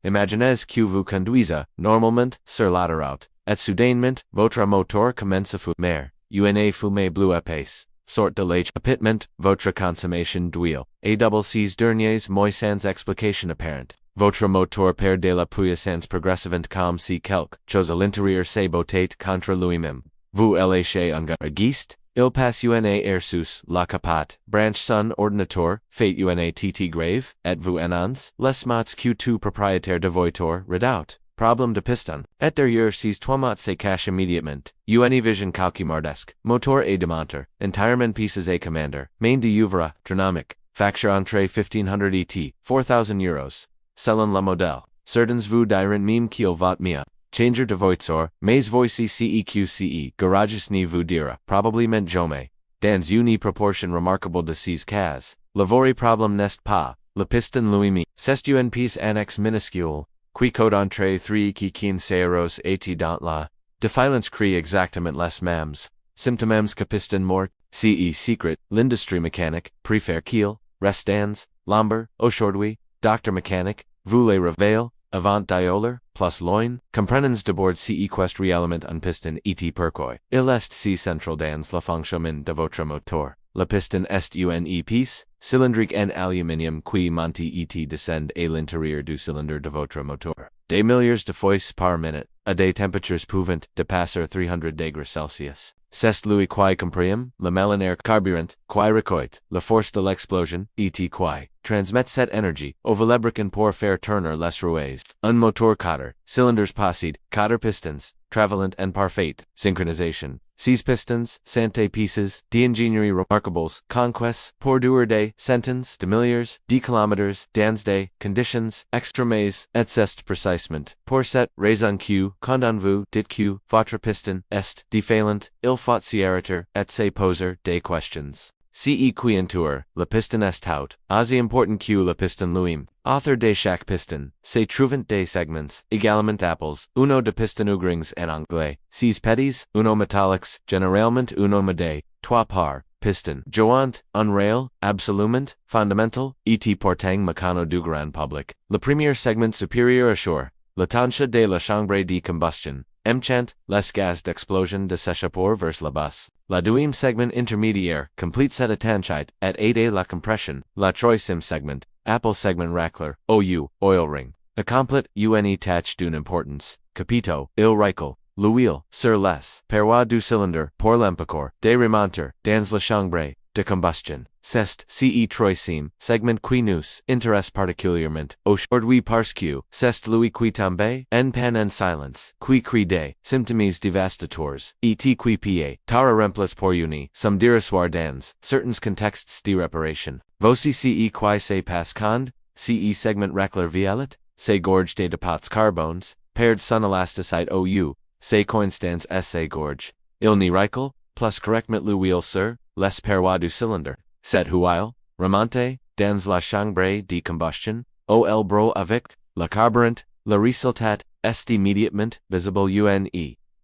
Imaginez que vous conduisez, normalement, sur l'autoroute, et soudainement, votre moteur commence à fumer, une fumée bleue épaisse. Sort de l'échappement, votre consommation d'huile, et double ces derniers mois sans explication apparente. Votre moteur perd de la puissance progressivement comme si quelque chose à l'intérieur se bottait contre lui-même. Vous lâchez un geste, il passe une air sous la capote, branche son ordinateur, fait une tt grave, et vous annonce les mots que tout propriétaire de voiture redoute. Problème de piston. Et derrière ces trois mots se cache immédiatement. Une vision cauchemardesque. Moteur et démonteur. Entièrement pieces et commander. Main d'oeuvre. Dynamique. Facture entrée 1500 et 4000 euros. Selon le modèle. Certains vous diront même qu'il vaut mieux. Changer de voiture. Mais voici CEQCE. Garages ni vous dira. Probablement jamais. Dans une proportion remarquable de ces cas. Le vrai problème n'est pas. Le piston lui-même. C'est une pièce annexe minuscule. Qui code entrée 3 qui 15 euros et dans la défaillance crée exactement les mêmes symptômes que piston mort, CE secret, l'industrie mécanique, préfère qu'il, restans, l'ombre, aujourd'hui, docteur mécanique, vous les révèle, avant d'ioler, plus loin, comprenons d'abord CE quest réellement un piston et pourquoi. Il est si central dans le fonctionnement de votre moteur. Le piston est une pièce cylindrique en aluminium qui monte et descend à l'intérieur du cylindre de votre moteur. Des milliers de fois par minute, à des températures pouvant dépasser 300 degrés Celsius. C'est lui qui comprime, le mélanère carburant, qui recueille, la force de l'explosion, et qui transmet cette énergie, au lubrifiant pour faire tourner les roues. Un moteur cutter, cylindres possède, cutter pistons, travaillant en parfaite synchronisation. Ces pistons, santé pieces, d'ingénierie remarquables, conquests, pour durer des centaines de milliers de kilomètres, dans des conditions extrêmes, et c'est précisément pour cette raison que, quand on vous dit que votre piston est défaillant, il faut s'y arrêter et se poser des questions. Ce qui entoure le piston est tout aussi important que le piston lui-même. Author de chaque piston, se trouvent des segments, également appels, uno de piston ougrings en anglais, ces petits, uno metallics, généralement uno mede, trois par piston, joint, un rail, absolument, fondamental, et portant mécano du grand public. Le premier segment supérieur assure, la tanche de la chambre de combustion, emchant, les gaz d'explosion de s'échapper vers la base. La deuxième segment intermédiaire, complete cette attenchite, et aide la compression, la troisième segment, Apple segment racler, OU, oil ring. Accomplit une tâche d'une importance, capito, il recle, l'huile, sur les, parois du cylindre, pour l'empacor, des remonteurs, dans la chambre, de combustion. C'est, ce troisième, segment qui nous intéresse particulièrement, aujourd'hui parce que, c'est lui qui tombe, en panne en silence, qui crée des symptômes dévastateurs, et qui peut, tara remplace pour une, some dérisoire dans, certains contextes de réparation. Voici ce qui se passe quand, ce segment racler violet, se gorge des dépôts carbones, perd son élasticité OU, se coinstance se gorge. Il n'y recle, plus correctement l'huile sur, les parois du cylindre. Cette huile, remonte, dans la chambre de combustion, ol bro avec, le carburant, le résultat, est immédiatement visible une,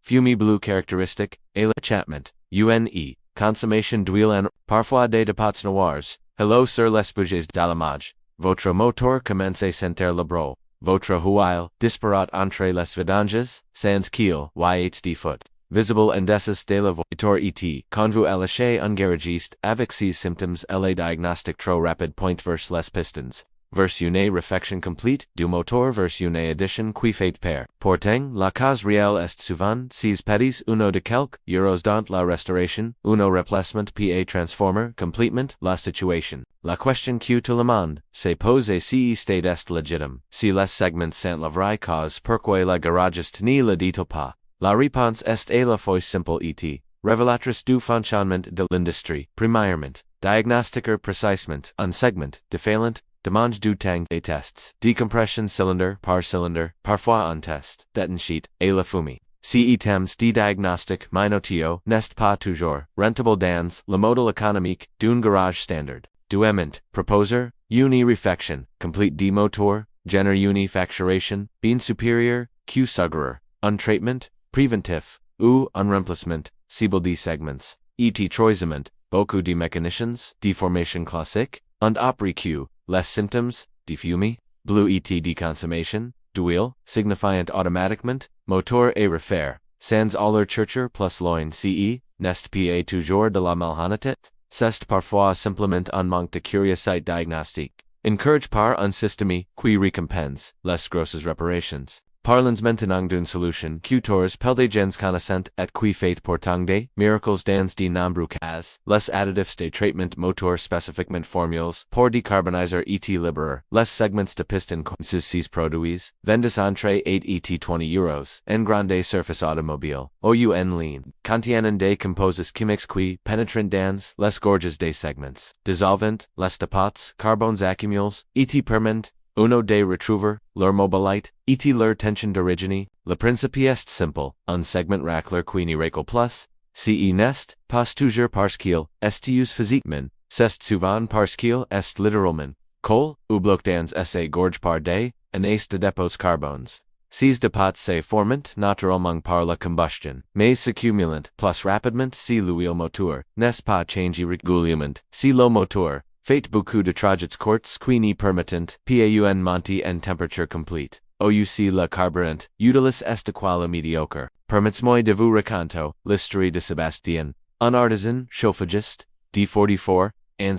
fume bleu caractéristique, et l'échappement, une, consommation d'huile en, parfois des dépôts noirs, hello sur les bougies d'allumage, votre moteur commence à sentir le bro, votre huile, disparaît entre les vidanges, sans qu'il, yhd foot. Visible indices de la voiture et, quand vous allachez un garagiste avec ces symptômes et les diagnostics trop rapides point vers les pistons, vers une refection complète du moteur vers une addition qui fait pair. Pourtant, la cause réelle est souvent ces petits uno de quelques euros dans la restauration, uno replacement pa transformer complètement la situation. La question que tout le monde se pose est si state est légitime, si les segments sont la vraie cause pourquoi le garagiste ne le dit pas. La réponse est à la fois simple et révélatrice du fonctionnement de l'industrie. Premièrement, diagnostiquer précisément un segment défaillant demande du temps des tests. Decompression cylindre par cylindre, parfois un test, d'étanchéité, et la fumée. Ces temps de diagnostic minutieux n'est pas toujours rentable dans le modèle économique d'un garage standard. Deuxièmement, proposer une refection complète de moteur, génère une facturation bien supérieure que suggère un traitement préventif, ou un remplacement, cible de segments, et troisièmement, beaucoup de mécaniciens, de formation classique, und après que, les symptômes, de fume, bleu et de consommation, d'huile, signifiant automatiquement, moteur et refaire, sans aller chercher plus loin ce, n'est pas toujours de la malhonnêteté, c'est parfois simplement un manque de curiosité diagnostique. Encourage par un système qui récompense les grosses réparations. Parlons maintenant d'une solution qui tours pel des gens connaissant et qui fait pourtant des miracles dans de nombreux cas. Les additifs de traitement moteur spécifiquement formulés pour décarboniser et libérer les segments de piston ces produits, vendus entre 8 et 20 euros, en grande surface automobile, ou en ligne, contiennent des composés chimiques qui pénétrent dans les gorges des segments, dissolvant les dépots carbones accumulés, et permettent uno de retrouver leur mobilité, et leur tension d'origine. Le principe est simple, un segment racler qui n'y récolte plus, ce n'est pas toujours parce qu'il est usé physiquement, c'est souvent parce qu'il est littéralement colle ou bloqué dans ces gorges par des années de dépôts carbones. Ces dépôts se forment naturellement par la combustion, mais s'accumulent plus rapidement si l'huile moteur n'est pas changée régulièrement, si le moteur fait beaucoup de trajets courts qui n'y permettent pas monter en température complète. OUC le carburant, utilis est quale médiocre. Permettez-moi de vous raconter l'histoire de Sébastien, un artisan chauffagiste, D44, ans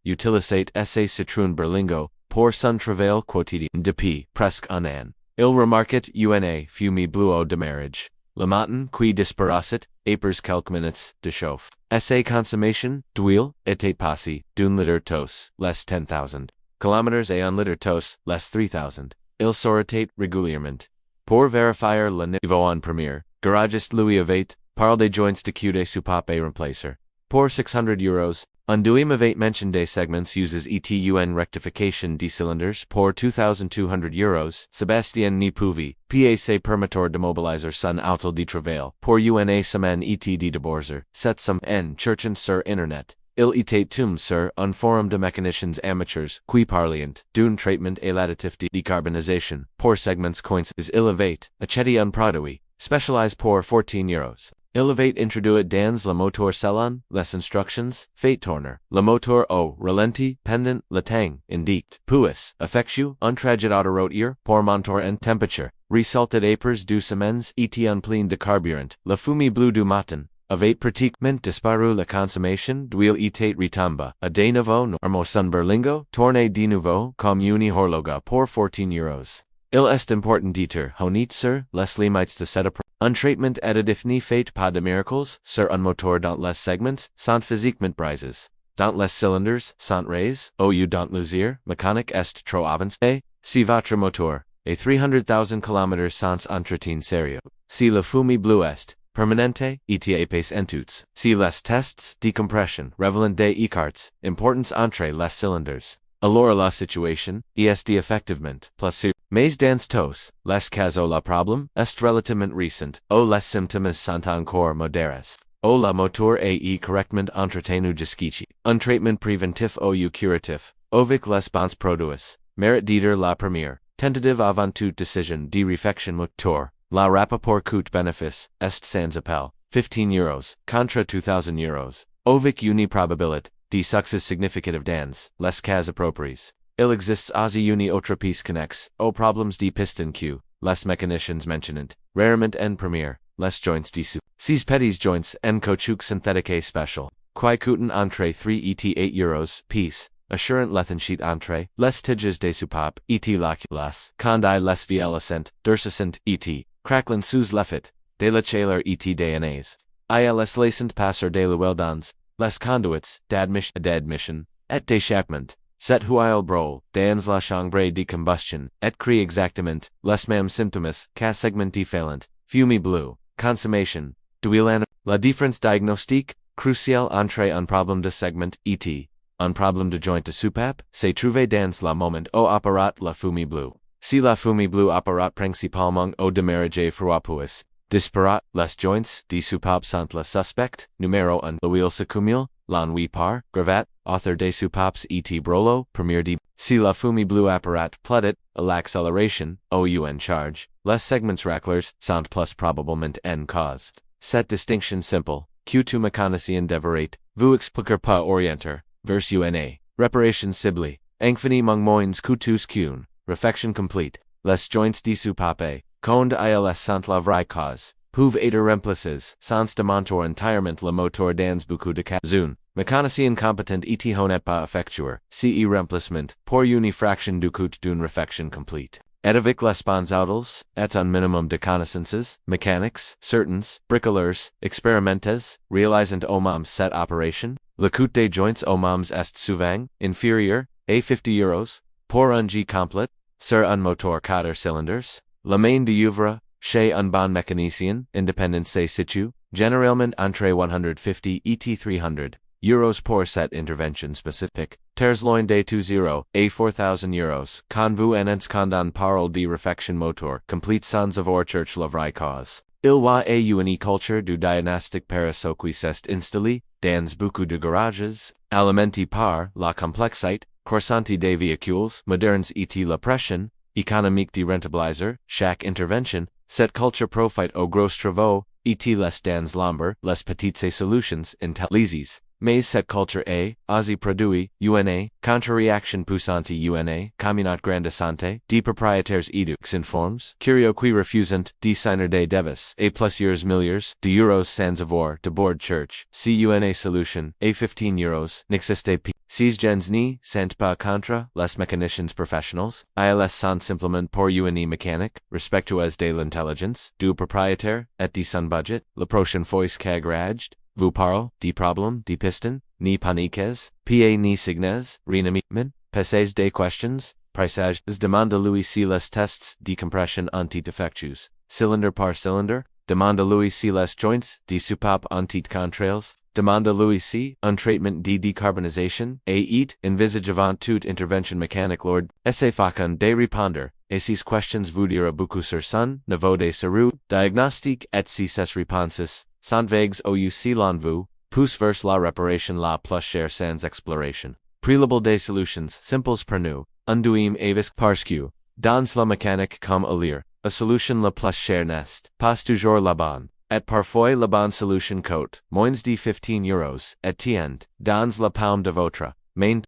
qui utilisait ce citron berlingot pour son travail quotidien depuis presque un an. Il remarquait une fumée bleue au démarrage. Le matin qui disparaissait, après quelques minutes de chauffe. Sa consommation d'huile était passée d'un litre tos, les 10,000 km et un litre tos, les 3,000. Il sortait régulièrement. Pour vérifier le niveau en première, garagiste lui avait parlé des joints de queue de soupape et remplacer. Pour 600 euros, un deuxième avait mentioned des segments uses ETUN rectification de cylindres pour 2,200 euros. Sébastien n'y pouvait pas se permettre de mobiliser son auto de travail pour une semaine et de débourser cette somme en cherchant sur Internet. Il était tombé sur un forum de mécaniciens amateurs qui parlaient d'un traitement additif de décarbonisation pour segments coins. Il avait acheté un produit spécialisé pour 14 euros. Il avait introduit dans le moteur selon les instructions fait tourner le moteur au ralenti pendant le temps indiqué. Puis, effectue un trajet autoroutier pour monter en température. Resultat après 2 semaines et un plein de carburant. La fumée bleue du matin avait pratiquement disparu. La consommation d'huile était retombée à de nouveau normal. Son berlingot tourné de nouveau comme une horloge pour 14 euros. Il est important d'être honnête sur les limites de cette approche. Un traitement additif n'y fait pas de miracles sur un moteur dont les segments sont physiquement brises, dont les cylindres sont raises, ou dont l'usure mécanique est trop avancée. Si votre moteur est 300,000 km sans entretien sérieux, si la fumée bleue est permanente et épaisse en toutes, si les tests de compression révèlent des écarts importants entre les cylindres, alors la situation est effectivement plus. Mais dans tous les cas où le problème est relativement récent, où les symptômes sont encore modérés, où le moteur est correctement entretenu jusqu'ici, un traitement préventif ou curatif, avec les bons produits, mérite d'être la première tentative avant toute décision de refection moteur. La rapport coût-bénéfice est sans appel, 15 euros contre 2,000 euros, avec une probabilité de succès significative dans les cas appropriés. Il existe aussi une autre piste connexe aux problèmes de piston Q, les mécaniciens mentionnent, rarement en première, les joints de soupe. Ces petits joints en caoutchouc synthétique spécial, qui coûtent entre 3 et 8 euros piece, assurant l'étanchéité entre les tiges de soupape et l'oculus, quand les vielicent, durcissent et craquelent sous l'effet de la chaleur et des années. Les laissent passer de l'huile dans les conduits d'admission et d'échappement. Cette huile brûle dans la chambre de combustion et crée exactement les mêmes symptômes qu'un segment différent. Fumée bleue, consommation d'huile. La différence diagnostique cruciale entre un problème de segment et un problème de joint de soupape se trouve dans le moment où apparaît la fumée bleue. Si la fumée bleue apparaît principalement au démarrage froid puis disparaît, les joints de soupape sont le suspect. Numéro 1. L'huile s'accumule, l'ennui par gravate, author des soupapes et brolo, premier de. Si la fumée bleue apparaît plaidit à l'accélération, ou en charge, les segments raclers sont plus probablement en cause. Cette distinction simple, que tout mécanicien devrait vous expliquer pas orienter, vers une réparation ciblée, infiniment moins coûteuse qu'une refection complète. les joints de soupape, conde ils sont la vraie cause. Pouve aider remplaces, sans de montor entirement le moteur dans beaucoup de cas. Zune, mécanicien competent et honnête pas effectuer, ce remplacement, pour une fraction du coût d'une refection complete. Et avec les bons outils, et un minimum de connaissances, mécaniques, certaines, bricoleurs, expérimentes, réalisant au même cette opération, le coût des joints au même est souvent inférieur à 50 euros, pour un G complet, sur un moteur 4 cylindres, la main d'œuvre, chez un bon mécanicien, indépendant se situe, généralement entre 150 et 300 euros pour cette intervention spécifique, terres loin de 20 à 4000 euros, quand vous en condon parle de refection moteur, complete sans avoir church la vraie cause. Il y a une culture du diagnostic para ce qui s'est installé, dans beaucoup de garages, alimenté par la complexité, croissante des véhicules, modernes et la pression, économique de rentabiliser, chaque intervention, cette culture profite aux gros travaux, et les dans l'ombre, les petites solutions intelligentes. Mais cette culture est, aussi produit, une contre-réaction puissante une communauté grandissante, de propriétaires éduques informes, curieux qui refusent, de signer des devis, et plusieurs milliards d'euros sans avoir de board church, si une solution, à 15 euros, n'existe pas. Ces gens ne sont pas contre les mécaniciens professionnels, ils sont simplement pour une mécanique, respectueuse de l'intelligence, du propriétaire, et de son budget, la prochaine fois qu'agraged. Vous parle, de problème, de piston, ni paniques, pa ni signes, rien men, passes des questions, pressages, demande-lui si les tests de compression anti-defectueux, cylindre par cylindre, demande-lui si les joints de soupape anti-contrails, demande-lui si un traitement de décarbonisation est envisagé avant toute intervention mécanique lors essai facon de répondre, et ces questions vous dira beaucoup sur son niveau de serue, diagnostic et si ces réponses sont vagues ou selon vous, pousse vers la réparation la plus chère sans exploration. Préalable des solutions simples pour nous, unduim avis parce que, dans la mécanique comme à lire, a solution la plus chère n'est pas toujours la bonne, et parfois la bonne solution coûte moins de 15 euros, et tient, dans la paume de votre main.